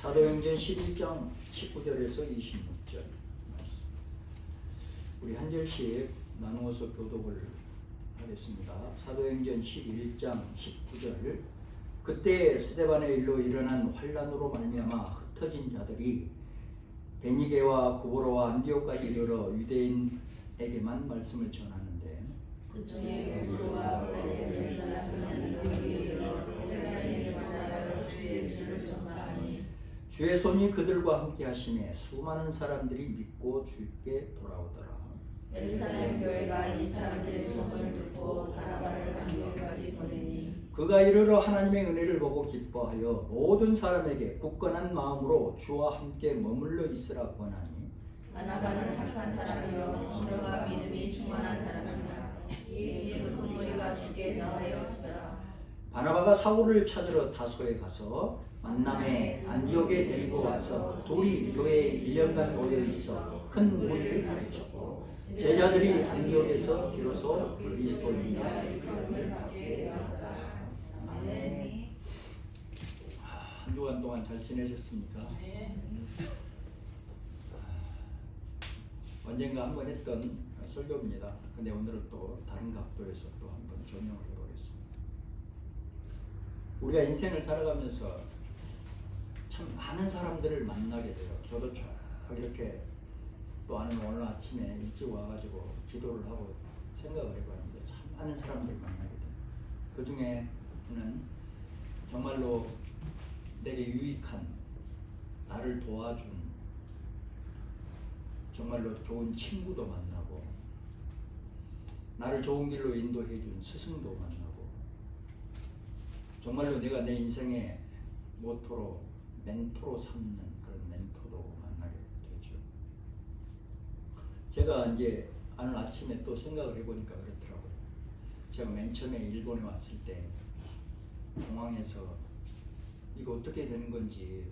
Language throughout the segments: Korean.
사도행전 11장 19절에서 26절 우리 한 절씩 나누어서 교독을 하겠습니다. 사도행전 11장 19절 그때 스데반의 일로 일어난 환란으로 말미암아 흩어진 자들이 베니게와 구보로와 안디옥까지 이르러 유대인에게만 말씀을 전하는데 그중에 구보로와 베니게 사람은 여기 이르러 헬라인에게 만나여 주 예수를 전파하니 주의 손이 그들과 함께 하심에 수많은 사람들이 믿고 주께 돌아오더라. 예루살렘 교회가 이 사람들의 소문을 듣고 바나바를 안디옥까지 보내니 그가 이르러 하나님의 은혜를 보고 기뻐하여 모든 사람에게 굳건한 마음으로 주와 함께 머물러 있으라 권하니 바나바는 착한 사람이요 성도가 믿음이 충만한 사람이라 이에 그 무리가 주께 나와였으라. 바나바가 사울을 찾으러 다소에 가서 만남에 안디옥에 데리고 와서 둘이 교회에 1년간 모여 있어 큰 무리를 가르쳤고 제자들이 안디옥에서 비로소 그리스도인이라 이름을 받게 되었다. 아멘. 한 주간 동안 잘 지내셨습니까? 언젠가 한번 했던 설교입니다. 근데 오늘은 또 다른 각도에서 또 한번 조명을 해보겠습니다. 우리가 인생을 살아가면서 참 많은 사람들을 만나게 돼요. 저도 쭉 이렇게 또 오늘 아침에 일찍 와가지고 기도를 하고 생각을 해봤는데 참 많은 사람들을 만나게 돼요. 그 중에는 정말로 내게 유익한, 나를 도와준, 정말로 좋은 친구도 만나고 나를 좋은 길로 인도해준 스승도 만나고 정말로 내가 내 인생의 모토로 멘토로 삼는 그런 멘토도 만나게 되죠. 제가 이제 오늘 아침에 또 생각을 해보니까 그렇더라고요. 제가 맨 처음에 일본에 왔을 때 공항에서 이거 어떻게 되는 건지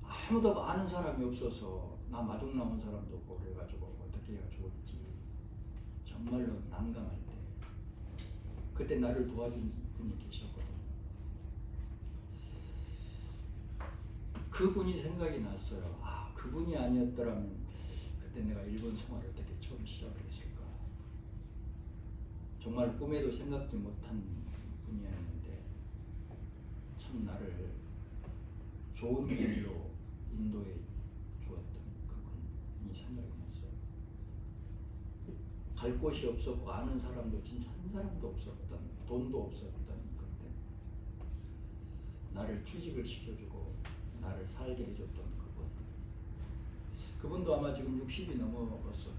아무도 아는 사람이 없어서 나 마중 나온 사람도 없고 그래가지고 어떻게 해야 좋을지 정말로 난감할 때 그때 나를 도와준 분이 계셨거든요. 그분이 생각이 났어요. 아, 그분이 아니었더라면 그때 내가 일본 생활을 어떻게 처음 시작을 했을까. 정말 꿈에도 생각지 못한 분이었는데 참 나를 좋은 길로 인도해 주었던 그분이 생각이 났어요. 갈 곳이 없었고 아는 사람도 진짜 한 사람도 없었던, 돈도 없었던 그때 나를 취직을 시켜주고 나를 살게 해줬던 그분도 아마 지금 60이 넘어서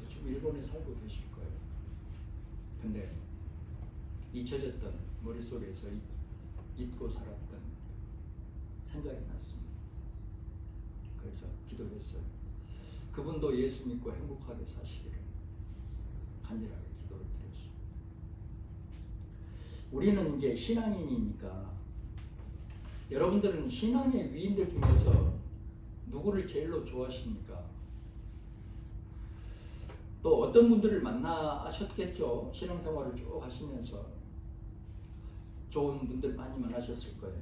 지금 일본에 살고 계실 거예요. 근데 잊혀졌던 머릿속에서 잊고 살았던 생각이 났습니다. 그래서 기도했어요. 그분도 예수 믿고 행복하게 사시기를 간절하게 기도를 드렸습니다. 우리는 이제 신앙인이니까 여러분들은 신앙의 위인들 중에서 누구를 제일로 좋아하십니까? 또 어떤 분들을 만나셨겠죠? 신앙생활을 쭉 하시면서 좋은 분들 많이 만나셨을 거예요.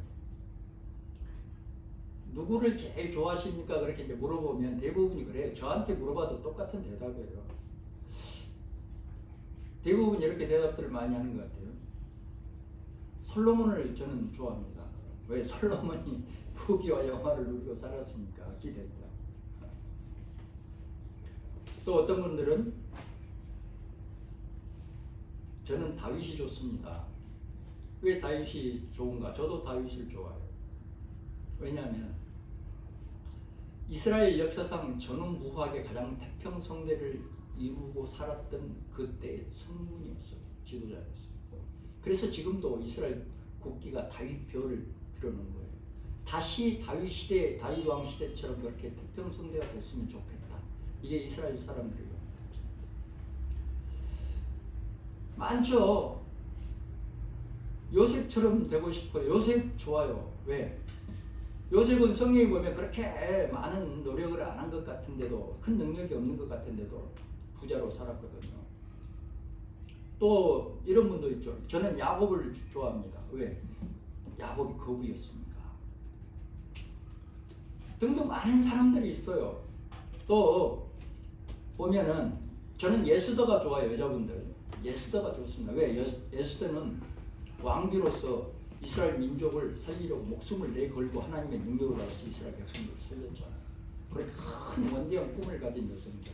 누구를 제일 좋아하십니까? 그렇게 이제 물어보면 대부분이 그래요. 저한테 물어봐도 똑같은 대답이에요. 대부분 이렇게 대답들을 많이 하는 것 같아요. 솔로몬을 저는 좋아합니다. 왜? 솔로몬이 부귀와 영화를 누리고 살았으니까 어찌됐다. 또 어떤 분들은 저는 다윗이 좋습니다. 왜 다윗이 좋은가? 저도 다윗을 좋아해요. 왜냐하면 이스라엘 역사상 전후무후하게 가장 태평성대를 이루고 살았던 그때의 성군이었어요. 지도자였어요. 그래서 지금도 이스라엘 국기가 다윗 별을 빌어놓은 거예요. 다시 다윗 시대, 다윗 왕 시대처럼 그렇게 태평성대가 됐으면 좋겠다. 이게 이스라엘 사람들이에요. 많죠. 요셉처럼 되고 싶어요. 요셉 좋아요. 왜? 요셉은 성경에 보면 그렇게 많은 노력을 안 한 것 같은데도, 큰 능력이 없는 것 같은데도 부자로 살았거든요. 또 이런 분도 있죠. 저는 야곱을 좋아합니다. 왜? 야곱이 거부였으니까. 등등 많은 사람들이 있어요. 또 보면은 저는 예스더가 좋아요. 여자분들 예스더가 좋습니다. 왜? 예스더는 왕비로서 이스라엘 민족을 살리려고 목숨을 내걸고 하나님의 능력을 받아서 이스라엘 백성들을 살렸잖아요. 그렇게 큰 원대한 꿈을 가진 여성입니다.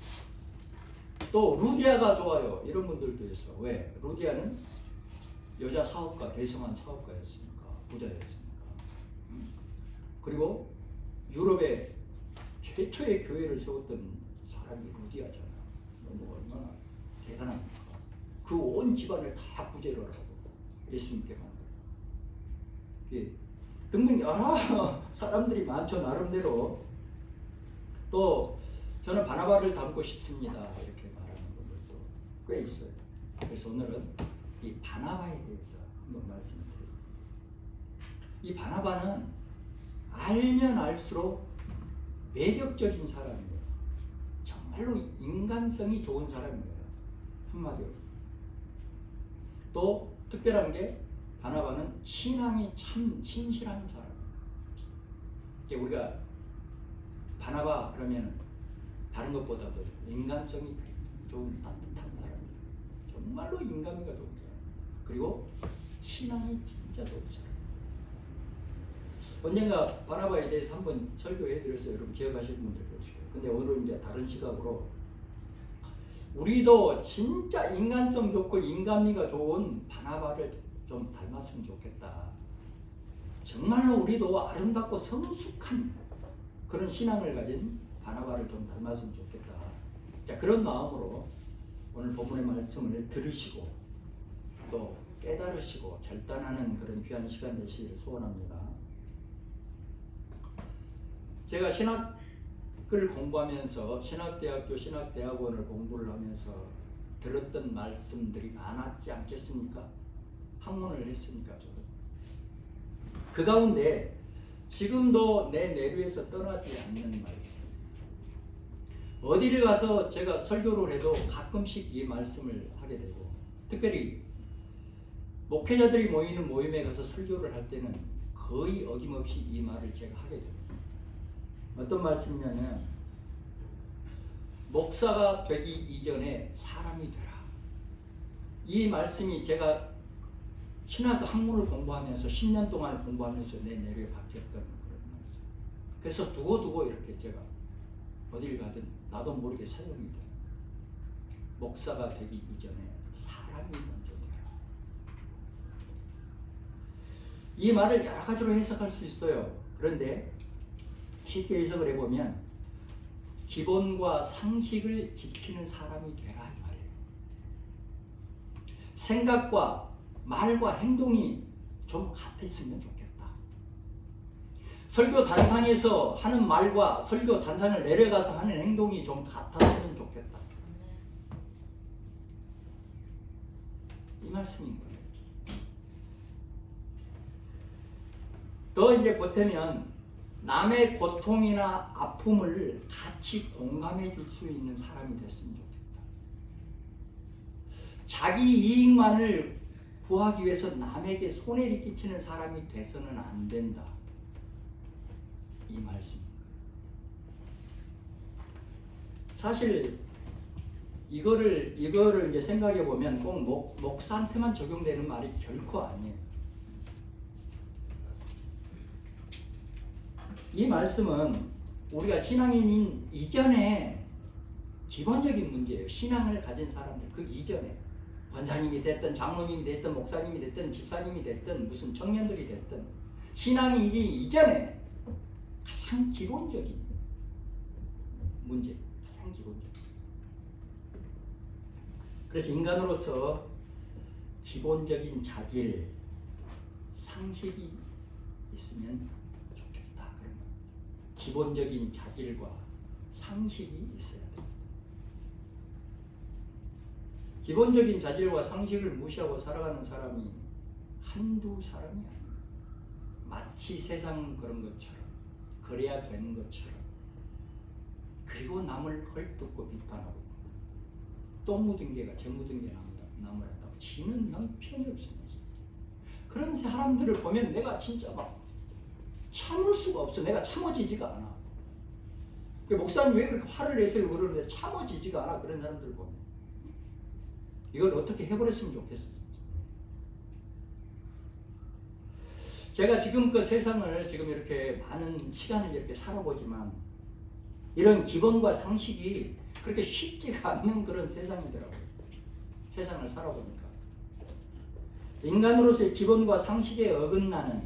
또 루디아가 좋아요. 이런 분들도 있어. 왜? 루디아는 여자 사업가, 대성한 사업가였으니까, 부자였으니까. 그리고 유럽의 최초의 교회를 세웠던 사람이 루디아잖아. 너무 얼마나 대단합니까? 그 온 집안을 다 구제를 하고 예수님께 간 거예요. 등등 여러 사람들이 많죠. 나름대로. 또 저는 바나바를 닮고 싶습니다. 이렇게 말하는 분들도 꽤 있어요. 그래서 오늘은 이 바나바에 대해서 한번 말씀드립니다. 이 바나바는 알면 알수록 매력적인 사람이에요. 정말로 인간성이 좋은 사람이에요. 한마디로. 또 특별한 게 바나바는 신앙이 참 신실한 사람이에요. 우리가 바나바 그러면 다른 것보다도 인간성이 좋은 따뜻한 사람이에요. 정말로 인간미가 좋은 사람. 그리고 신앙이 진짜 좋은 사람. 언젠가 바나바에 대해서 한번 설교해드렸어요. 여러분 기억하시는 분들 계실 거예요. 근데 오늘은 이제 다른 시각으로 우리도 진짜 인간성 좋고 인간미가 좋은 바나바를 좀 닮았으면 좋겠다. 정말로 우리도 아름답고 성숙한 그런 신앙을 가진 바나바를 좀 닮았으면 좋겠다. 자, 그런 마음으로 오늘 본문의 말씀을 들으시고 또 깨달으시고 결단하는 그런 귀한 시간 되시기를 소원합니다. 제가 신학을 공부하면서 신학대학교 신학대학원을 공부를 하면서 들었던 말씀들이 많았지 않겠습니까? 학문을 했으니까 저도. 그 가운데 지금도 내 내류에서 떠나지 않는 말씀. 어디를 가서 제가 설교를 해도 가끔씩 이 말씀을 하게 되고, 특별히 목회자들이 모이는 모임에 가서 설교를 할 때는 거의 어김없이 이 말을 제가 하게 됩니다. 어떤 말씀이냐면 목사가 되기 이전에 사람이 되라. 이 말씀이 제가 신학 학문을 공부하면서 10년 동안 공부하면서 내 내려에 박혔던 그런 말씀. 그래서 두고두고 이렇게 제가 어딜 가든 나도 모르게 사용이 돼요. 목사가 되기 이전에 사람이 먼저 되라. 이 말을 여러 가지로 해석할 수 있어요. 그런데 쉽게 해석을 해보면 기본과 상식을 지키는 사람이 되라 이 말이에요. 생각과 말과 행동이 좀 같았으면 좋겠다. 설교 단상에서 하는 말과 설교 단상을 내려가서 하는 행동이 좀 같았으면 좋겠다. 이 말씀인 거예요. 더 이제 보태면 남의 고통이나 아픔을 같이 공감해 줄 수 있는 사람이 됐으면 좋겠다. 자기 이익만을 구하기 위해서 남에게 손해를 끼치는 사람이 돼서는 안 된다. 이 말씀입니다. 사실 이거를 이제 생각해 보면 꼭 목사한테만 적용되는 말이 결코 아니에요. 이 말씀은 우리가 신앙인인 이전에 기본적인 문제예요. 신앙을 가진 사람들 그 이전에 권사님이 됐든 장로님이 됐든 목사님이 됐든 집사님이 됐든 무슨 청년들이 됐든 신앙이기 이전에 가장 기본적인 문제, 가장 기본적인. 그래서 인간으로서 기본적인 자질, 상식이 있으면 좋겠다. 그런 거. 기본적인 자질과 상식이 있어야 됩니다. 기본적인 자질과 상식을 무시하고 살아가는 사람이 한두 사람이 아닙니다. 마치 세상 그런 것처럼 그래야 되는 것처럼 그리고 남을 헐뜯고 비판하고 똥 묻은 개가 재 묻은 개 남을 한다고 지는 형편이 없습니다. 그런 사람들을 보면 내가 진짜 막 참을 수가 없어. 내가 참아지지가 않아. 그 목사님 왜 그렇게 화를 내세요? 그러는데 참아지지가 않아. 그런 사람들 보면. 이걸 어떻게 해버렸으면 좋겠어요. 제가 지금껏 세상을 지금 이렇게 많은 시간을 이렇게 살아보지만 이런 기본과 상식이 그렇게 쉽지가 않는 그런 세상이더라고요. 세상을 살아보니까. 인간으로서의 기본과 상식에 어긋나는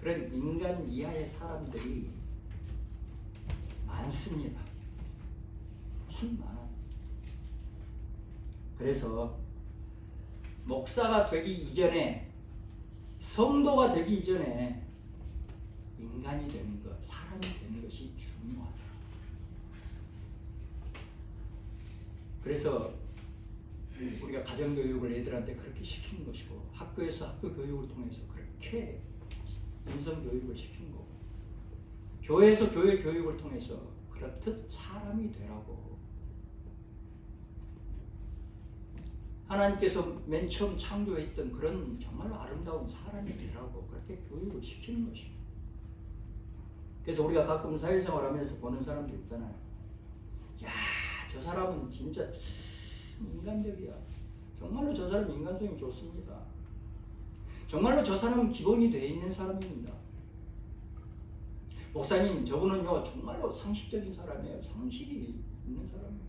그런 인간 이하의 사람들이 많습니다. 참 많아요. 그래서 목사가 되기 이전에, 성도가 되기 이전에 인간이 되는 것, 사람이 되는 것이 중요하다. 그래서 우리가 가정교육을 애들한테 그렇게 시키는 것이고, 학교에서 학교 교육을 통해서 그렇게 인성교육을 시키는 거고, 교회에서 교회 교육을 통해서 그렇듯 사람이 되라고. 하나님께서 맨 처음 창조했던 그런 정말로 아름다운 사람이 되라고 그렇게 교육을 시키는 것입니다. 그래서 우리가 가끔 사회생활하면서 보는 사람들 있잖아요. 야, 저 사람은 진짜 참 인간적이야. 정말로 저 사람 인간성이 좋습니다. 정말로 저 사람은 기본이 되어 있는 사람입니다. 목사님, 저분은요 정말로 상식적인 사람이에요. 상식이 있는 사람입니다.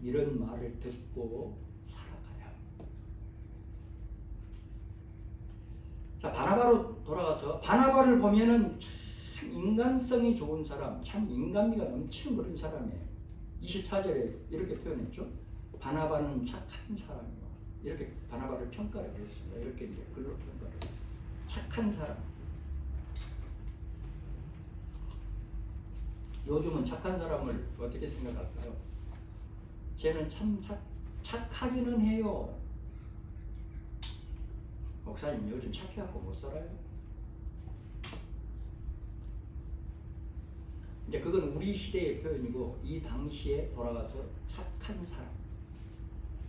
이런 말을 듣고 살아가야 합니다. 자, 바나바로 돌아가서 바나바를 보면은 참 인간성이 좋은 사람, 참 인간미가 넘치는 그런 사람이에요. 24절에 이렇게 표현했죠. 바나바는 착한 사람이요. 이렇게 바나바를 평가를 했습니다. 이렇게 이제 글로 평가를 했어요. 착한 사람. 요즘은 착한 사람을 어떻게 생각할까요? 쟤는 참 착하기는 해요. 목사님 요즘 착해갖고 못 살아요? 이제 그건 우리 시대의 표현이고, 이 당시에 돌아가서 착한 사람,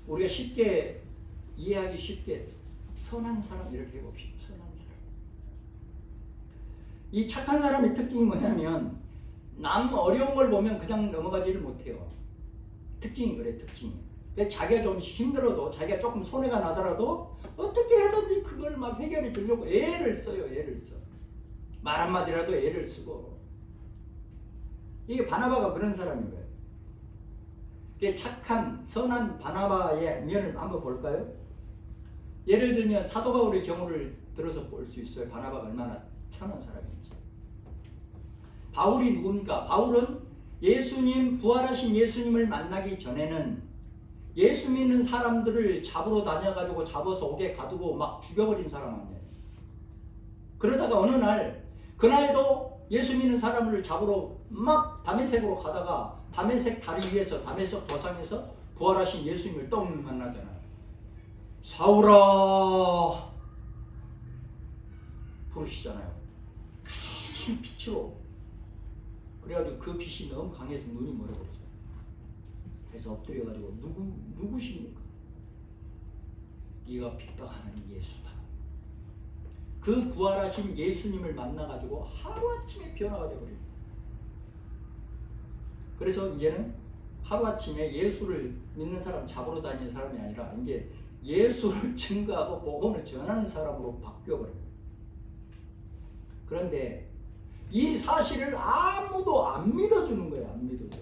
우리가 쉽게 이해하기 쉽게 선한 사람 이렇게 해봅시다. 선한 사람. 이 착한 사람의 특징이 뭐냐면 남 어려운 걸 보면 그냥 넘어가지를 못해요. 특징이 그래, 특징이. 자기가 좀 힘들어도, 자기가 조금 손해가 나더라도 어떻게 하든지 그걸 막 해결해 주려고 애를 써요. 애를 써. 말 한마디라도 애를 쓰고. 이게 바나바가 그런 사람인 거예요. 착한 선한 바나바의 면을 한번 볼까요? 예를 들면 사도 바울의 경우를 들어서 볼 수 있어요. 바나바가 얼마나 선한 사람인지. 바울이 누굽니까? 바울은 예수님, 부활하신 예수님을 만나기 전에는 예수 믿는 사람들을 잡으러 다녀가지고 잡아서 옥에 가두고 막 죽여버린 사람 아니에요. 그러다가 어느 날, 그날도 예수 믿는 사람을 잡으러 막 다메섹으로 가다가 다메섹 다리 위에서, 다메섹 도상에서 부활하신 예수님을 떡 만나잖아요. 사울아 부르시잖아요. 큰 빛으로. 그래가지고 그 빛이 너무 강해서 눈이 멀어버렸어요. 그래서 엎드려가지고 누구십니까? 네가 핍박하는 예수다. 그 부활하신 예수님을 만나가지고 하루아침에 변화가 되어버립니다. 그래서 이제는 하루아침에 예수를 믿는 사람 잡으러 다니는 사람이 아니라 이제 예수를 증거하고 복음을 전하는 사람으로 바뀌어버려요. 그런데 이 사실을 아무도 안 믿어주는 거예요. 안 믿어줘.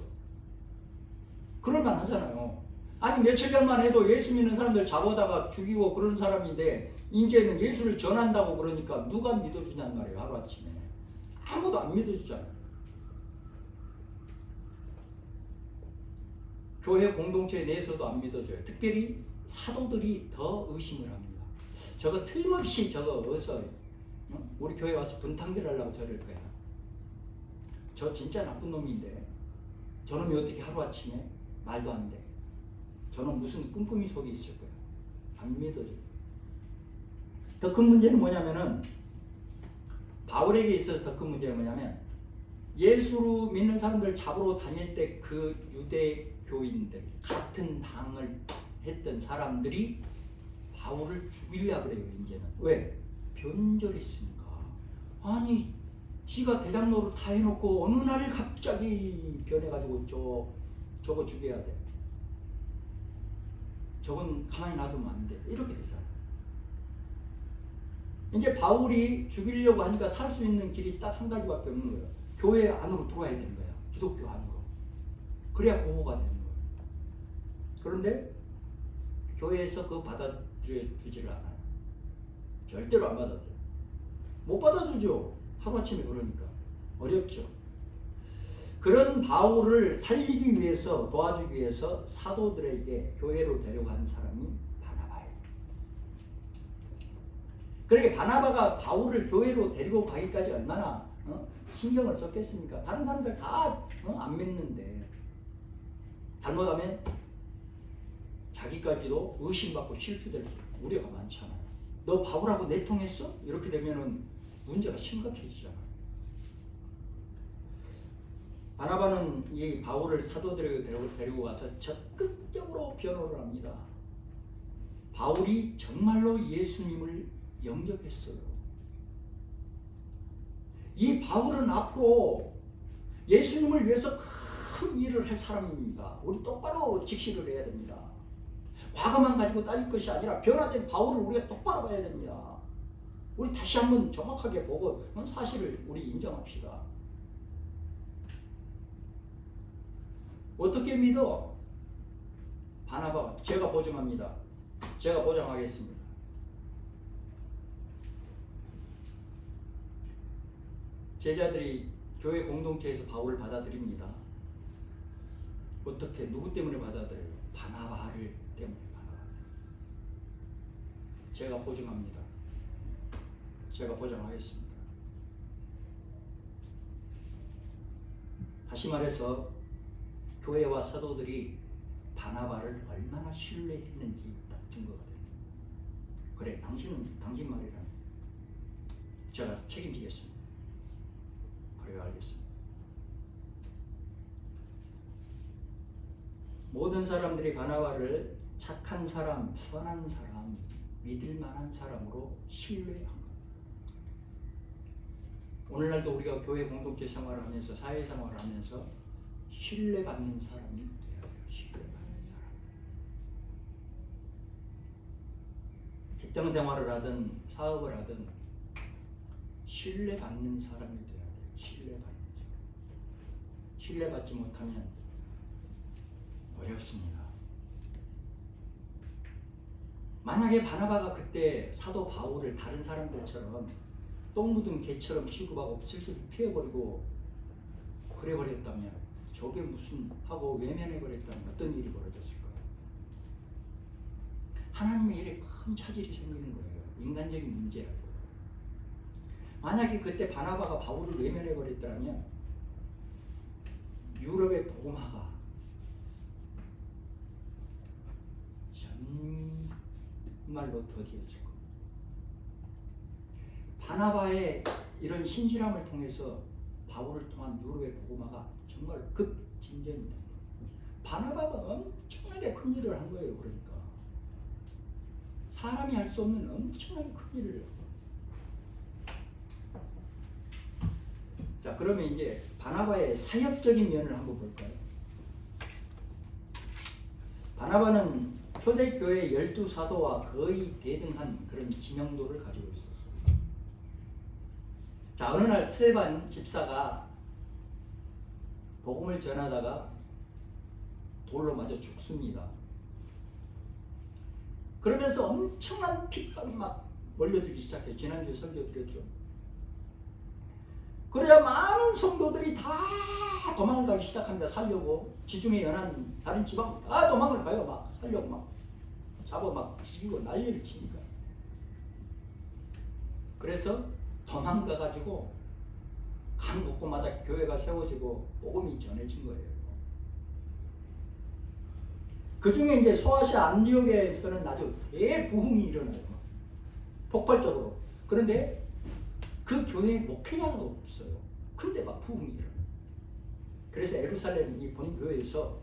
그럴만 하잖아요. 아니 며칠 전만 해도 예수 믿는 사람들 잡아다가 죽이고 그런 사람인데 이제는 예수를 전한다고 그러니까 누가 믿어주냔 말이에요. 하루아침에. 아무도 안 믿어주잖아요. 교회 공동체 내에서도 안 믿어줘요. 특별히 사도들이 더 의심을 합니다. 저거 틀림없이 저거 어서 우리 교회 와서 분탕질 하려고 저럴 거야. 저 진짜 나쁜 놈인데 저놈이 어떻게 하루아침에 말도 안 돼. 저는 무슨 꿍꿍이 속에 있을 거야. 안 믿어줘. 더 큰 문제는 뭐냐면은 바울에게 있어서 더 큰 문제는 뭐냐면 예수로 믿는 사람들 잡으러 다닐 때 그 유대교인들 같은 당을 했던 사람들이 바울을 죽이려고 그래요. 이제는 왜? 변절했으니까. 아니 지가 대장로로 다 해놓고 어느 날 갑자기 변해가지고 저거 죽여야 돼. 저건 가만히 놔두면 안 돼. 이렇게 되잖아. 이제 바울이 죽이려고 하니까 살 수 있는 길이 딱 한 가지밖에 없는 거예요. 교회 안으로 들어와야 되는 거야. 기독교 안으로. 그래야 보호가 되는 거예요. 그런데 교회에서 그거 받아들여주지를 않아요. 절대로 안 받아들여요. 못 받아주죠. 하루아침에 그러니까. 어렵죠. 그런 바울을 살리기 위해서, 도와주기 위해서 사도들에게 교회로 데려간 사람이 바나바예요. 그러니까 바나바가 바울을 교회로 데리고 가기까지 얼마나 신경을 썼겠습니까? 다른 사람들 다 안 믿는데 잘못하면 자기까지도 의심받고 실추될 수 있고 우려가 많잖아요. 너 바울하고 내통했어? 이렇게 되면은 문제가 심각해지잖아요. 바나바는 이 바울을 사도들에게 데리고 가서 적극적으로 변호를 합니다. 바울이 정말로 예수님을 영접했어요. 이 바울은 앞으로 예수님을 위해서 큰 일을 할 사람입니다. 우리 똑바로 직시를 해야 됩니다. 과거만 가지고 따질 것이 아니라 변화된 바울을 우리가 똑바로 봐야 됩니다. 우리 다시 한번 정확하게 보고 사실을 우리 인정합시다. 어떻게 믿어? 바나바, 제가 보증합니다. 제가 보장하겠습니다. 제자들이 교회 공동체에서 바울을 받아들입니다. 어떻게, 누구 때문에 받아들여요? 바나바를 때문에 받아들여요. 제가 보증합니다. 제가 보장하겠습니다. 다시 말해서 교회와 사도들이 바나바를 얼마나 신뢰했는지 딱 증거가 됩니다. 그래, 당신은 당신 말이라면 제가 책임지겠습니다. 그래요, 알겠습니다. 모든 사람들이 바나바를 착한 사람, 선한 사람, 믿을 만한 사람으로 신뢰한 겁니다. 오늘날도 우리가 교회 공동체 생활을 하면서, 사회 생활을 하면서 신뢰받는 사람이 돼야 돼요. 신뢰받는 사람. 직장 생활을 하든 사업을 하든 신뢰받는 사람이 돼야 돼요. 신뢰받는 사람. 신뢰받지 못하면 어렵습니다. 만약에 바나바가 그때 사도 바울을 다른 사람들처럼 똥 묻은 개처럼 취급하고 슬슬 피해버리고 그래버렸다면 저게 무슨 하고 외면해버렸다면 어떤 일이 벌어졌을까요? 하나님의 일에 큰 차질이 생기는 거예요. 인간적인 문제라고. 만약에 그때 바나바가 바울을 외면해버렸다면 유럽의 복음화가 정말로 더디했을 겁니다. 바나바의 이런 신실함을 통해서 바울을 통한 유럽의 복음화가 정말 급진전이 된 거예요. 바나바가 엄청나게 큰 일을 한 거예요. 그러니까 사람이 할 수 없는 엄청나게 큰 일을 했고. 자, 그러면 이제 바나바의 사역적인 면을 한번 볼까요? 바나바는 초대교회 12사도와 거의 대등한 그런 지명도를 가지고 있었어요. 자, 어느 날 스데반 집사가 복음을 전하다가 돌로 맞아 죽습니다. 그러면서 엄청난 핍박이 막 몰려들기 시작해요. 지난주에 설교드렸죠. 그래야 많은 성도들이 다 도망을 가기 시작합니다. 살려고. 지중해 연안 다른 지방 다 도망을 가요. 막 살려고 막 잡아 막 죽이고 난리를 치니까. 그래서 도망가가지고 강 곳곳마다 교회가 세워지고 복음이 전해진 거예요. 그 중에 이제 소아시아 안디옥에서는 아주 대부흥이 일어나요. 폭발적으로. 그런데 그 교회에 목회자가 없어요. 근데 막 부흥이 일어나요. 그래서 예루살렘 이 본교회에서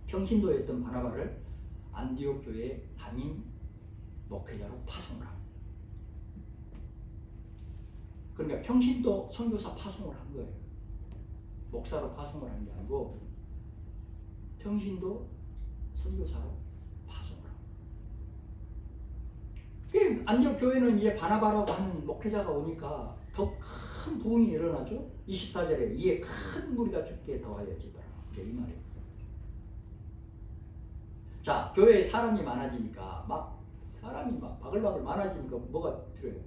평신도였던 바나바를 안디옥 교회 담임 목회자로 파송을 합니다. 그러니까 평신도 선교사 파송을 한 거예요. 목사로 파송을 한 게 아니고 평신도 선교사로 파송을 한 거예요. 안디옥 교회는 이제 바나바라고 하는 목회자가 오니까 더 큰 부흥이 일어나죠. 24절에 이에 큰 무리가 죽게 더하여지더라. 이제 이 말이에요. 자, 교회에 사람이 많아지니까 사람이 바글바글 많아지니까 뭐가 필요해요?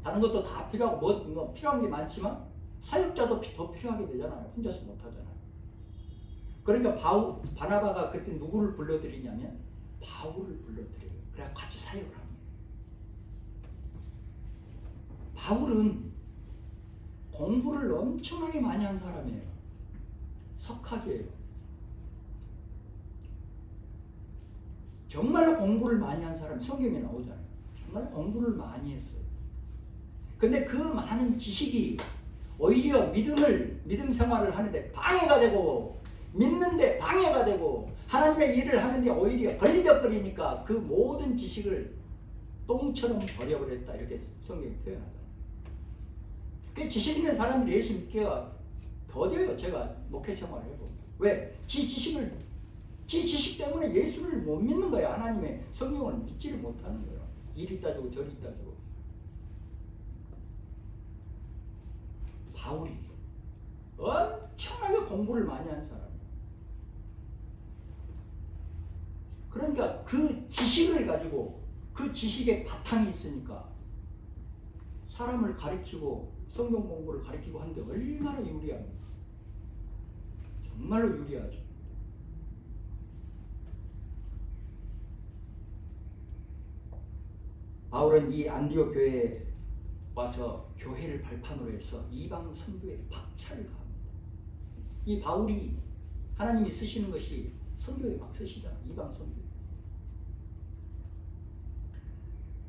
다른 것도 다 필요하고 뭐 필요한 게 많지만 사역자도 더 필요하게 되잖아요. 혼자서 못 하잖아요. 그러니까 바나바가 그때 누구를 불러들이냐면 바울을 불러들여요. 그래 같이 사역을 합니다. 바울은 공부를 엄청나게 많이 한 사람이에요. 석학이에요. 정말로 공부를 많이 한 사람 성경에 나오잖아요. 정말 공부를 많이 했어요. 근데 그 많은 지식이 오히려 믿음 생활을 하는데 방해가 되고, 믿는데 방해가 되고, 하나님의 일을 하는데 오히려 걸리적거리니까 그 모든 지식을 똥처럼 버려버렸다, 이렇게 성경이 표현하잖아요. 그 지식 있는 사람들이 예수 믿기가 더뎌요. 제가 목회 생활을 해보면. 왜? 지 지식 때문에 예수를 못 믿는 거예요. 하나님의 성령을 믿지를 못하는 거예요. 이리 따지고 저리 따지고. 바울이 엄청나게 공부를 많이 한 사람이에요. 그러니까 그 지식을 가지고, 그 지식의 바탕이 있으니까 사람을 가르치고 성경 공부를 가르치고 하는데 얼마나 유리합니까? 정말로 유리하죠. 바울은 이 안디옥 교회에 와서 교회를 발판으로 해서 이방 선교에 박차를 가합니다. 이 바울이 하나님이 쓰시는 것이 선교에 막 쓰시잖아. 이방 선교.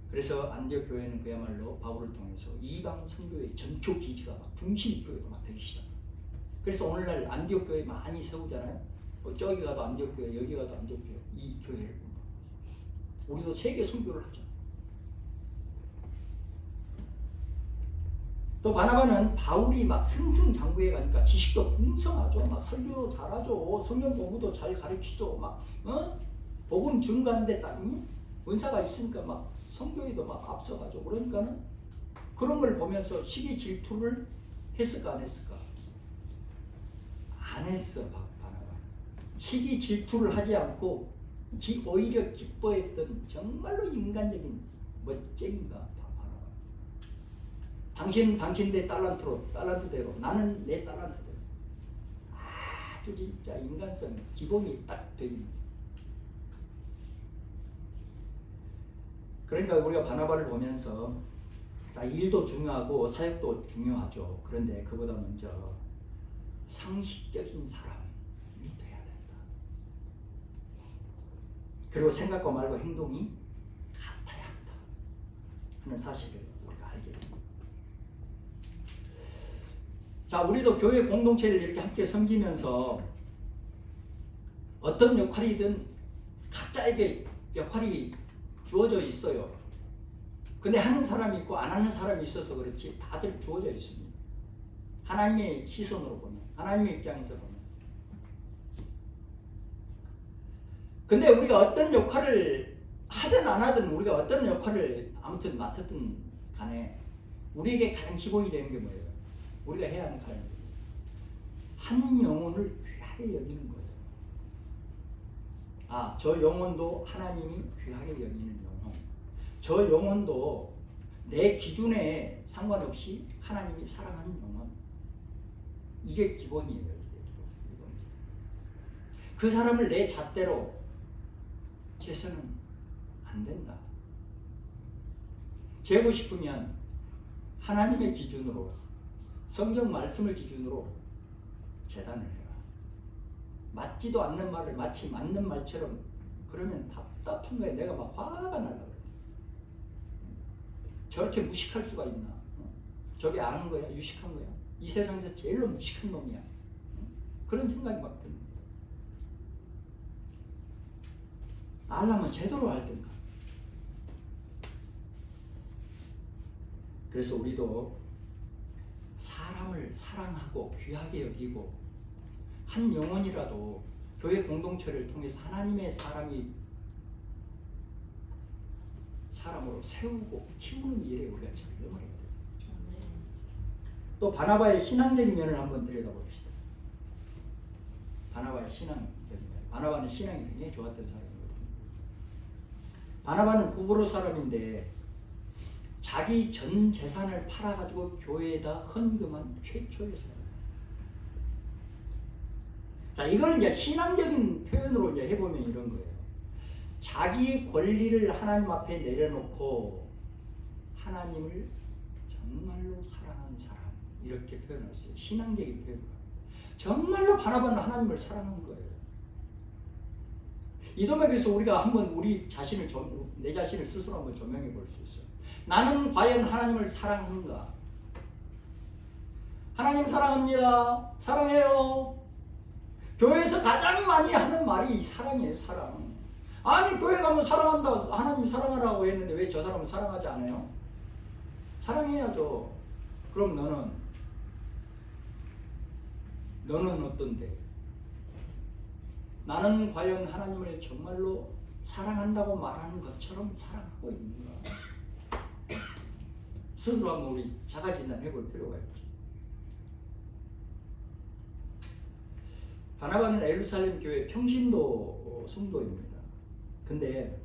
그래서 안디옥 교회는 그야말로 바울을 통해서 이방 선교의 전초 기지가 막 중심 교회가 막 되기 시작. 그래서 오늘날 안디옥 교회 많이 세우잖아요. 저기 가도 안디옥 교회, 여기 가도 안디옥 교회. 이 교회를 보면 우리도 세계 선교를 하죠. 또 바나바는 바울이 막 승승장구해 가니까 지식도 풍성하죠. 막 설교도 잘하죠. 성경 공부도 잘 가르치죠. 막 복음 증거하는데 딱 은사가 있으니까 막 성교에도 막 앞서가죠. 그러니까는 그런 걸 보면서 시기 질투를 했을까 안 했을까? 안 했어. 바나바. 시기 질투를 하지 않고 오히려 기뻐했던 정말로 인간적인 멋쟁이가 당신 내 달란트대로, 나는 내 달란트대로. 아주 진짜 인간성 기본이 딱 돼 있는. 그러니까 우리가 바나바를 보면서 자, 일도 중요하고 사역도 중요하죠. 그런데 그보다 먼저 상식적인 사람이 돼야 된다. 그리고 생각과 말과 행동이 같아야 한다 하는 사실을 우리가 알게 됩니다. 자, 우리도 교회 공동체를 이렇게 함께 섬기면서 어떤 역할이든 각자에게 역할이 주어져 있어요. 근데 하는 사람이 있고 안 하는 사람이 있어서 그렇지 다들 주어져 있습니다. 하나님의 시선으로 보면, 하나님의 입장에서 보면. 근데 우리가 어떤 역할을 하든 안 하든, 우리가 어떤 역할을 아무튼 맡았든 간에 우리에게 가장 기본이 되는 게 뭐예요? 우리가 해야 하는 കാര്യ은 한 영혼을 귀하게 여기는 거예요. 저 영혼도 하나님이 귀하게 여기는 영혼. 저 영혼도 내 기준에 상관없이 하나님이 사랑하는 영혼. 이게 기본이에요. 그 사람을 내 잣대로 재서는 안 된다. 재고 싶으면 하나님의 기준으로, 성경 말씀을 기준으로 재단을 해라. 맞지도 않는 말을 마치 맞는 말처럼, 그러면 답답한 거야. 내가 막 화가 나려고 그래. 저렇게 무식할 수가 있나? 저게 아는 거야? 유식한 거야? 이 세상에서 제일로 무식한 놈이야. 그런 생각이 막 듭니다. 알라면 제대로 할 텐가. 그래서 우리도 사람을 사랑하고 귀하게 여기고 한 영혼이라도 교회 공동체를 통해서 하나님의 사람으로 세우고 키우는 일에 우리가 전념을 해야 돼요. 또 바나바의 신앙적인 면을 한번 들여다봅시다. 바나바의 신앙적인 면. 바나바는 신앙이 굉장히 좋았던 사람이거든요. 바나바는 구브로 사람인데 자기 전 재산을 팔아가지고 교회에다 헌금한 최초의 사람. 자, 이걸 이제 신앙적인 표현으로 이제 해보면 이런 거예요. 자기 권리를 하나님 앞에 내려놓고 하나님을 정말로 사랑하는 사람, 이렇게 표현할 수 있어요. 신앙적인 표현으로. 정말로 바나바는 하나님을 사랑한 거예요. 이 도맥에서 우리가 한번 우리 자신을 내 자신을 스스로 한번 조명해 볼 수 있어요. 나는 과연 하나님을 사랑하는가? 하나님 사랑합니다. 사랑해요. 교회에서 가장 많이 하는 말이 사랑이에요. 사랑. 아니 교회 가면 사랑한다, 하나님 사랑하라고 했는데 왜 저 사람은 사랑하지 않아요? 사랑해야죠. 그럼 너는 어떤데? 나는 과연 하나님을 정말로 사랑한다고 말하는 것처럼 사랑하고 있는가? 스스로 한번 우리 자가진단 해볼 필요가 있죠. 바나바는 예루살렘 교회 평신도 성도입니다. 근데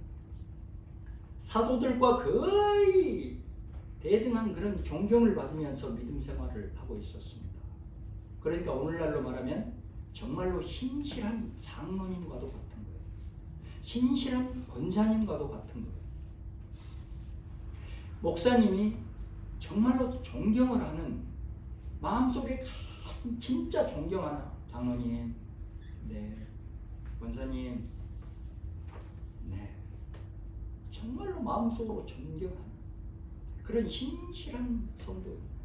사도들과 거의 대등한 그런 존경을 받으면서 믿음 생활을 하고 있었습니다. 그러니까 오늘날로 말하면 정말로 신실한 장로님과도 같은 거예요. 신실한 권사님과도 같은 거예요. 목사님이 정말로 존경을 하는, 마음속에 진짜 존경하는 장로님, 네, 권사님, 네, 정말로 마음속으로 존경하는 그런 신실한 성도입니다.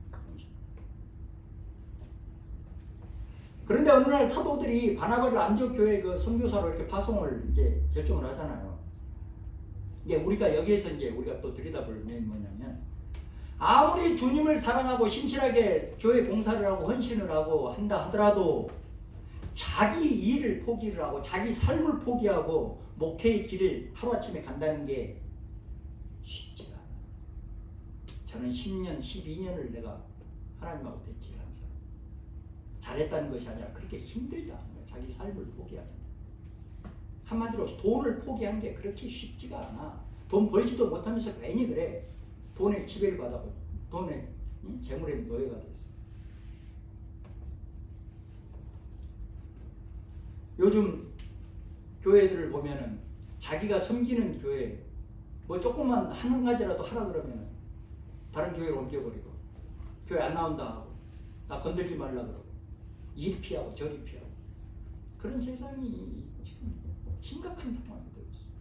그런데 어느 날 사도들이 바나바를 안디옥 교회 그 선교사로 이렇게 파송을 이제 결정을 하잖아요. 이제 우리가 여기에서 이제 우리가 또 들여다볼 내용이 뭐냐면, 아무리 주님을 사랑하고 신실하게 교회 봉사를 하고 헌신을 하고 한다 하더라도 자기 일을 포기를 하고 자기 삶을 포기하고 목회의 길을 하루아침에 간다는 게 쉽지가 않아요. 저는 10년, 12년을 내가 하나님하고 대치를 한 사람. 잘했다는 것이 아니라 그렇게 힘들다는 거예요. 자기 삶을 포기하는 거예요. 한마디로 돈을 포기한 게 그렇게 쉽지가 않아. 돈 벌지도 못하면서 괜히 그래. 돈에 지배를 받아고 돈에 재물에 노예가 됐어. 요즘 교회들을 보면은 자기가 섬기는 교회 뭐 조금만 한 가지라도 하라 그러면은 다른 교회로 옮겨버리고 교회 안 나온다 하고 나 건들지 말라 그러고 이리 피하고 저리 피하고 그런 세상이 지금 심각한 상황이 되고 있어요.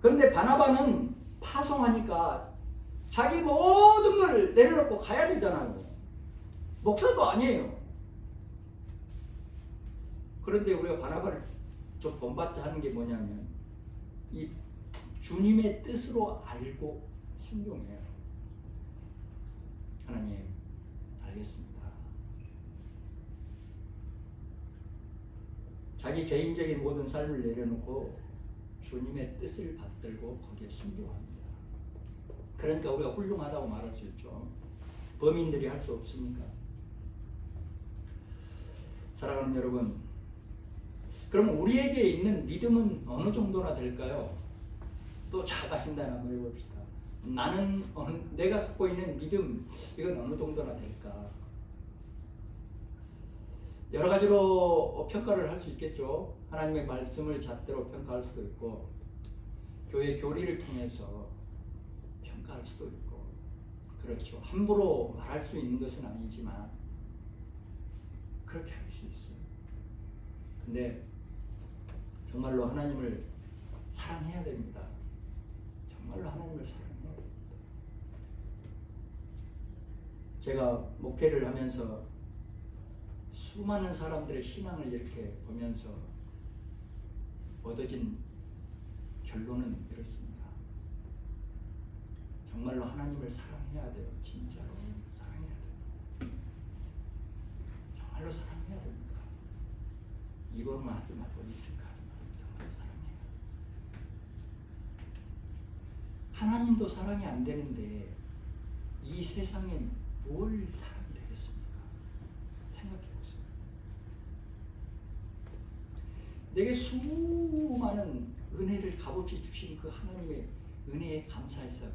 그런데 바나바는 파송하니까 자기 모든 걸 내려놓고 가야 되잖아요. 목사도 아니에요. 그런데 우리가 바나바를 좀 본받자 하는 게 뭐냐면 이 주님의 뜻으로 알고 순종해요. 하나님 알겠습니다. 자기 개인적인 모든 삶을 내려놓고 주님의 뜻을 받들고 거기에 순종합니다. 그러니까 우리가 훌륭하다고 말할 수 있죠. 범인들이 할 수 없습니까? 사랑하는 여러분, 그럼 우리에게 있는 믿음은 어느 정도나 될까요? 또 자가진단 한번 해봅시다. 내가 갖고 있는 믿음, 이건 어느 정도나 될까? 여러 가지로 평가를 할 수 있겠죠. 하나님의 말씀을 잣대로 평가할 수도 있고, 교회 교리를 통해서 평가할 수도 있고, 그렇죠. 함부로 말할 수 있는 것은 아니지만 그렇게 할 수 있어요. 근데 정말로 하나님을 사랑해야 됩니다. 정말로 하나님을 사랑해야 됩니다. 제가 목회를 하면서 수많은 사람들의 신앙을 이렇게 보면서 얻어진 결론은 이렇습니다. 정말로 하나님을 사랑해야 돼요. 진짜로 사랑해야 돼요. 정말로 사랑해야 됩니다. 이거만 하지 말고 익숙하지 말고 정말로 사랑해야 돼요. 하나님도 사랑이 안 되는데 이 세상엔 뭘 사랑이 되겠습니까? 생각해 보세요. 내게 수많은 은혜를 값없이 주신 그 하나님의 은혜에 감사해서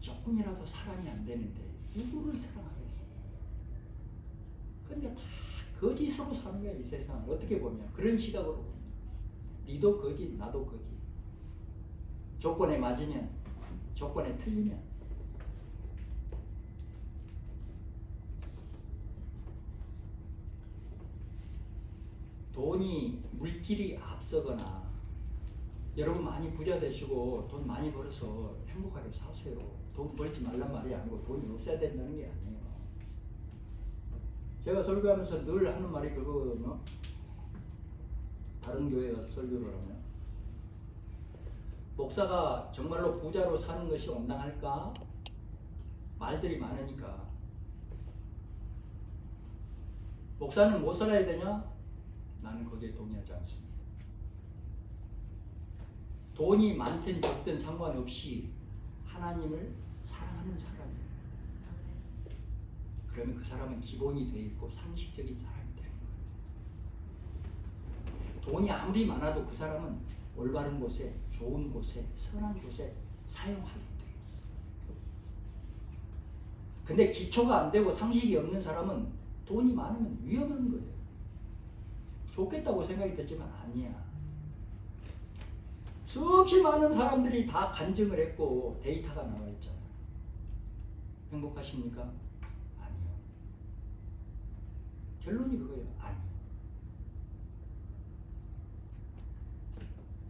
조금이라도 사랑이 안 되는데 누구를 사랑하겠어요? 근데 다 거짓으로 사는 거야, 이 세상. 어떻게 보면 그런 시각으로 보면 니도 거짓, 나도 거짓. 조건에 맞으면, 조건에 틀리면. 돈이, 물질이 앞서거나 여러분 많이 부자 되시고 돈 많이 벌어서 행복하게 사세요. 돈 벌지 말란 말이 아니고 돈이 없어야 된다는 게 아니에요. 제가 설교하면서 늘 하는 말이 그거거든요. 다른 교회 가서 설교를 하면 목사가 정말로 부자로 사는 것이 온당할까? 말들이 많으니까. 목사는 못 살아야 되냐? 나는 거기에 동의하지 않습니다. 돈이 많든 적든 상관없이 하나님을 사랑하는 사람이에요. 그러면 그 사람은 기본이 돼 있고 상식적인 사람이 되는 거예요. 돈이 아무리 많아도 그 사람은 올바른 곳에, 좋은 곳에, 선한 곳에 사용하게 돼 있어요. 근데 기초가 안 되고 상식이 없는 사람은 돈이 많으면 위험한 거예요. 좋겠다고 생각이 들지만 아니야. 수없이 많은 사람들이 다 간증을 했고 데이터가 나와 있잖아요. 행복하십니까? 아니요. 결론이 그거예요. 아니요.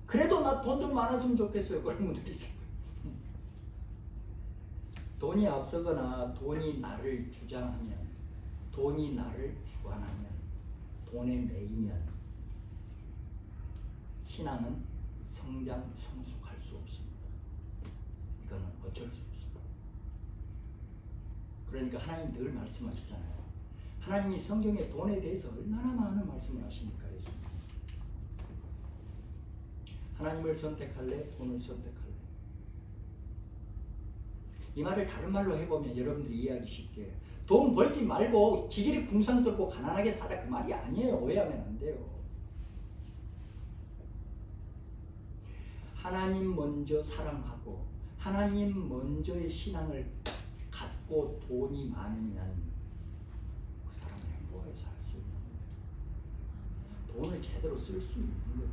그래도 나 돈 좀 많았으면 좋겠어요. 그런 분들이 있어요. 돈이 앞서거나 돈이 나를 주장하면, 돈이 나를 주관하면, 돈에 매이면 신앙은 성장, 성숙할 수 없습니다. 이거는 어쩔 수 없습니다. 그러니까 하나님 늘 말씀하시잖아요. 하나님이 성경에 돈에 대해서 얼마나 많은 말씀을 하십니까? 예수님. 하나님을 선택할래? 돈을 선택할래? 이 말을 다른 말로 해보면 여러분들이 이해하기 쉽게 돈 벌지 말고 지질이 궁상 들고 가난하게 살아, 그 말이 아니에요. 오해하면 안 돼요. 하나님 먼저 사랑하고 하나님 먼저의 신앙을 갖고 돈이 많으면 그 사람은 행복하게 살 수 있는 거예요. 돈을 제대로 쓸 수 있는 거예요.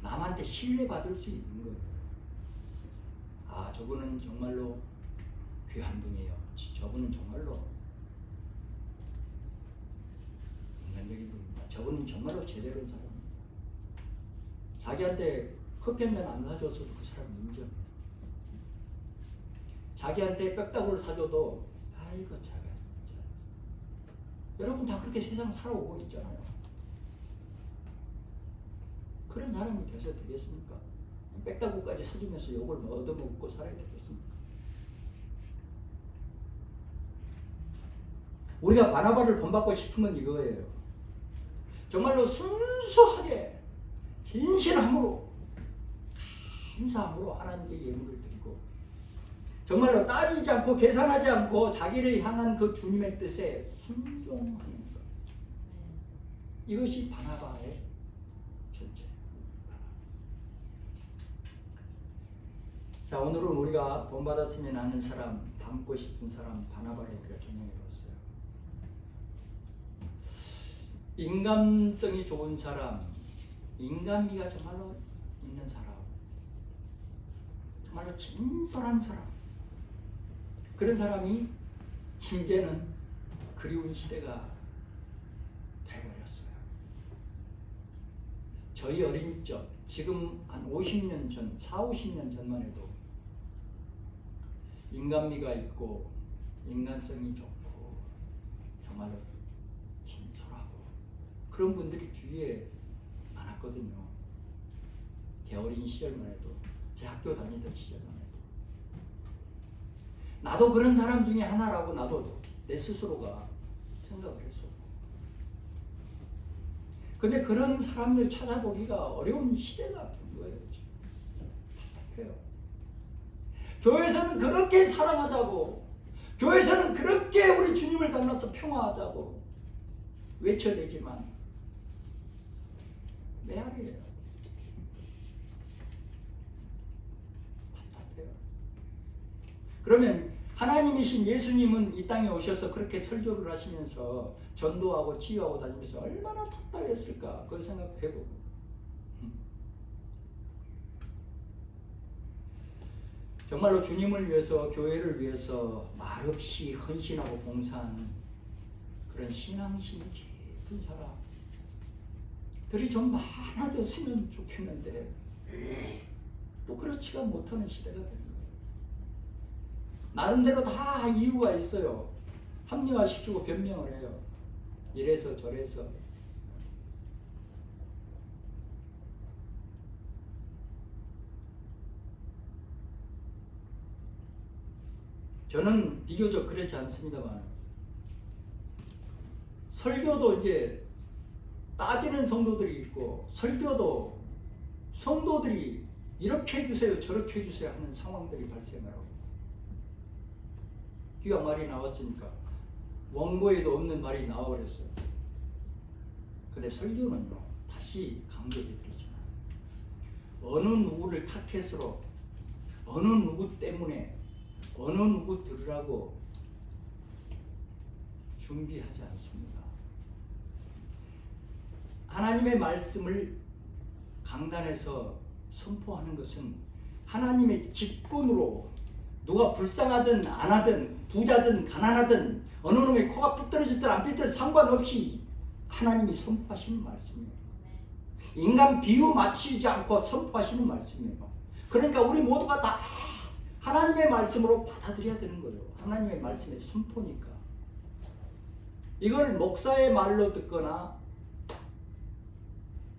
남한테 신뢰받을 수 있는 거예요. 아, 저분은 정말로 귀한 분이에요. 저분은 정말로 인간적인 분입니다. 저분은 정말로 제대로 된 사람입니다. 자기한테 커피 한 잔 안 사줬어도 그 사람은 인정해요. 자기한테 뼈다구를 사줘도 아이고 자가 진짜. 여러분 다 그렇게 세상 살아오고 있잖아요. 그런 사람이 돼서 되겠습니까? 빽다구까지 사주면서 욕을 얻어먹고 살아야 되겠습니까? 우리가 바나바를 본받고 싶은 건 이거예요. 정말로 순수하게 진실함으로 감사함으로 하나님께 예물을 드리고 정말로 따지지 않고 계산하지 않고 자기를 향한 그 주님의 뜻에 순종하는 것. 이것이 바나바의 존재. 자, 오늘은 우리가 본받았으면 하는 사람, 닮고 싶은 사람 바나바를 우리가 조명해 봤어요. 인간성이 좋은 사람, 인간미가 정말로 있는 사람, 정말로 진솔한 사람, 그런 사람이 이제는 그리운 시대가 돼버렸어요. 저희 어린 적, 지금 한 50년 전, 40-50년 전만 해도 인간미가 있고 인간성이 좋고 정말로 진솔하고 그런 분들이 주위에 많았거든요. 제 어린 시절만 해도, 제 학교 다니던 시절만 해도. 나도 그런 사람 중에 하나라고 나도 내 스스로가 생각을 했었고. 근데 그런 사람을 찾아보기가 어려운 시대가 된 거예요. 답답해요. 교회에서는 그렇게 사랑하자고, 교회에서는 그렇게 우리 주님을 닮아서 평화하자고 외쳐대지만 메아리예요. 답답해요. 그러면 하나님이신 예수님은 이 땅에 오셔서 그렇게 설교를 하시면서 전도하고 치유하고 다니면서 얼마나 답답했을까, 그걸 생각해보고. 정말로 주님을 위해서, 교회를 위해서 말없이 헌신하고 봉사하는 그런 신앙심이 깊은 사람들이 좀 많아졌으면 좋겠는데 또 그렇지가 못하는 시대가 된 거예요. 나름대로 다 이유가 있어요. 합리화시키고 변명을 해요. 이래서 저래서. 저는 비교적 그렇지 않습니다만, 설교도 이제 따지는 성도들이 있고, 설교도 성도들이 이렇게 해주세요 저렇게 해주세요 하는 상황들이 발생을 하고, 귀한 말이 나왔으니까 원고에도 없는 말이 나와버렸어요. 근데 설교는요, 다시 강조해드리지만 어느 누구를 타켓으로, 어느 누구 때문에, 어느 누구 들으라고 준비하지 않습니다. 하나님의 말씀을 강단에서 선포하는 것은 하나님의 직분으로, 누가 불쌍하든 안 하든, 부자든 가난하든, 어느 놈의 코가 삐뚤어졌든 안 삐뚤어졌든 상관없이 하나님이 선포하시는 말씀이에요. 인간 비유 맞추지 않고 선포하시는 말씀이에요. 그러니까 우리 모두가 다 하나님의 말씀으로 받아들여야 되는 거예요. 하나님의 말씀의 선포니까. 이걸 목사의 말로 듣거나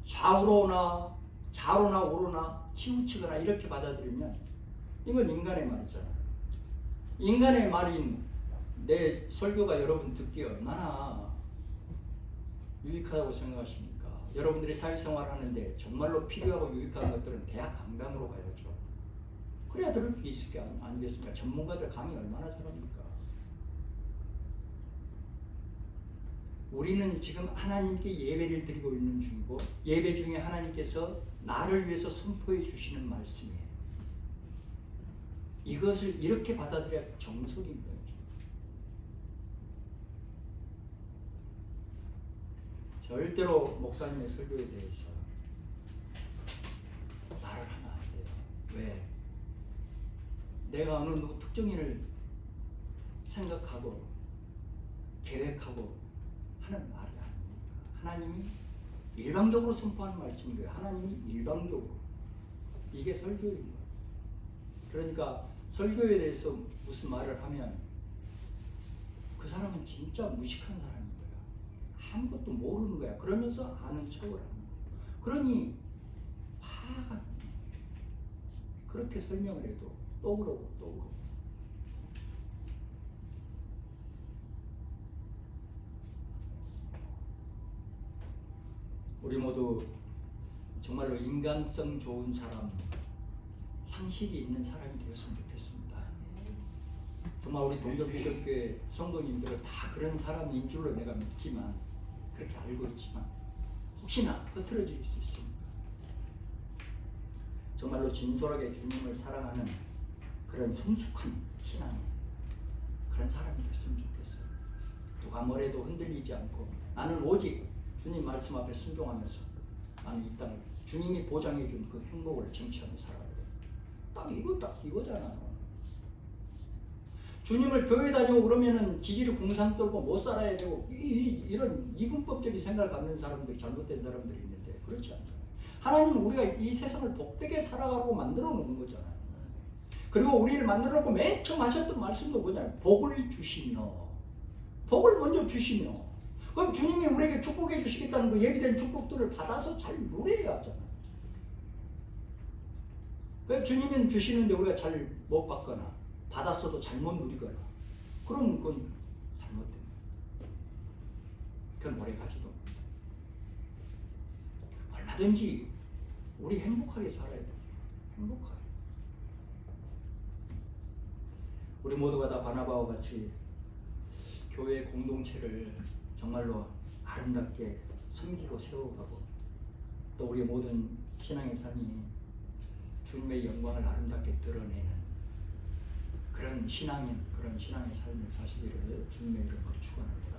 좌우로나 좌로나 우로나 치우치거나 이렇게 받아들이면 이건 인간의 말이잖아요. 인간의 말인 내 설교가 여러분 듣기에 얼마나 유익하다고 생각하십니까? 여러분들이 사회생활 하는데 정말로 필요하고 유익한 것들은 대학 강단으로 가야죠. 그래야 들을 게 있을 게 아니겠습니까? 전문가들 강의 얼마나 잘합니까? 우리는 지금 하나님께 예배를 드리고 있는 중이고, 예배 중에 하나님께서 나를 위해서 선포해 주시는 말씀이에요. 이것을 이렇게 받아들여야 정석인 거예요. 절대로 목사님의 설교에 대해서 말을 하면 안 돼요. 왜? 내가 어느 누구 특정인을 생각하고 계획하고 하는 말이 아닙니까? 하나님이 일방적으로 선포하는 말씀인 거예요. 하나님이 일방적으로. 이게 설교인 거예요. 그러니까 설교에 대해서 무슨 말을 하면 그 사람은 진짜 무식한 사람인 거야. 아무것도 모르는 거야. 그러면서 아는 척을 하는 거야. 그러니 화가 나요. 그렇게 설명을 해도 또 그러고 또 그러고. 우리 모두 정말로 인간성 좋은 사람, 상식이 있는 사람이 되었으면 좋겠습니다. 정말 우리 동경기독교회 성도님들은 다 그런 사람인 줄로 내가 믿지만, 그렇게 알고 있지만 혹시나 흐트러질 수 있습니다. 정말로 진솔하게 주님을 사랑하는 그런 성숙한 신앙, 그런 사람이 됐으면 좋겠어요. 누가 뭐래도 흔들리지 않고 나는 오직 주님 말씀 앞에 순종하면서 나는 이 땅을 주님이 보장해 준 그 행복을 쟁취하며 살아야 돼. 딱 이거잖아요. 주님을 교회 다니고 그러면은 지지리 공상 떨고 못 살아야 되고 이런 이분법적인 생각을 갖는 사람들이, 잘못된 사람들이 있는데 그렇지 않잖아요. 하나님은 우리가 이 세상을 복되게 살아가고 만들어 놓은 거잖아요. 그리고 우리를 만들어 놓고 맨 처음 하셨던 말씀도 뭐냐면 복을 주시며, 복을 먼저 주시며, 그럼 주님이 우리에게 축복해 주시겠다는 그 예비된 축복들을 받아서 잘 누려야 하잖아요. 그 주님은 주시는데 우리가 잘 못 받거나 받았어도 잘못 누리거나 그럼 그건 잘못된 거예요. 그건 오래 가지도 못해요. 얼마든지 우리 행복하게 살아야 돼요. 행복하게. 우리 모두가 다 바나바와 같이 교회 공동체를 정말로 아름답게 섬기고 세워가고 또 우리 모든 신앙의 삶이 주님의 영광을 아름답게 드러내는 그런 신앙의 삶을 사시기를 주님의 이름으로 축원합니다.